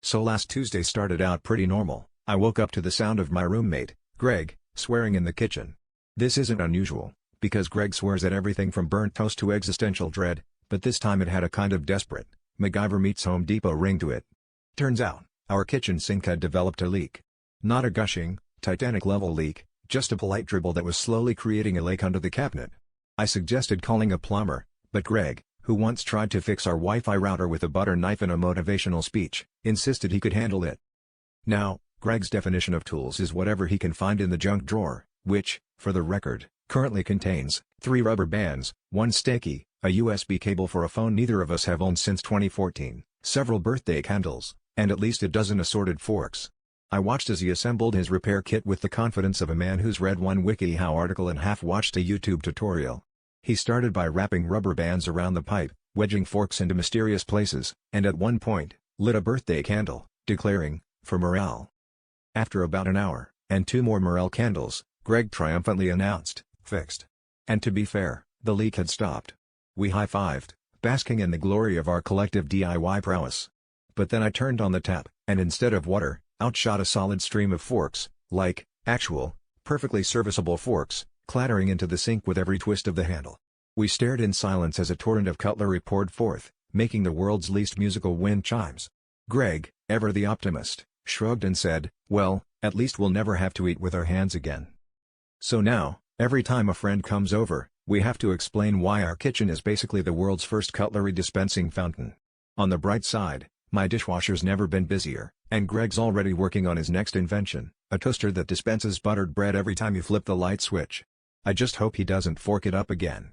So last Tuesday started out pretty normal. I woke up to the sound of my roommate, Greg, swearing in the kitchen. This isn't unusual, because Greg swears at everything from burnt toast to existential dread, but this time it had a kind of desperate, MacGyver meets Home Depot ring to it. Turns out, our kitchen sink had developed a leak. Not a gushing, Titanic-level leak, just a polite dribble that was slowly creating a lake under the cabinet. I suggested calling a plumber, but Greg, who once tried to fix our Wi-Fi router with a butter knife in a motivational speech, insisted he could handle it. Now, Greg's definition of tools is whatever he can find in the junk drawer, which, for the record, currently contains 3 rubber bands, 1 sticky, a USB cable for a phone neither of us have owned since 2014, several birthday candles, and at least a dozen assorted forks. I watched as he assembled his repair kit with the confidence of a man who's read one WikiHow article and half-watched a YouTube tutorial. He started by wrapping rubber bands around the pipe, wedging forks into mysterious places, and at one point, lit a birthday candle, declaring, "For morale." After about an hour, and 2 more morale candles, Greg triumphantly announced, "Fixed." And to be fair, the leak had stopped. We high-fived, basking in the glory of our collective DIY prowess. But then I turned on the tap, and instead of water, out shot a solid stream of forks, like, actual, perfectly serviceable forks, clattering into the sink with every twist of the handle. We stared in silence as a torrent of cutlery poured forth, making the world's least musical wind chimes. Greg, ever the optimist, shrugged and said, "Well, at least we'll never have to eat with our hands again." So now, every time a friend comes over, we have to explain why our kitchen is basically the world's first cutlery dispensing fountain. On the bright side, my dishwasher's never been busier, and Greg's already working on his next invention, a toaster that dispenses buttered bread every time you flip the light switch. I just hope he doesn't fork it up again.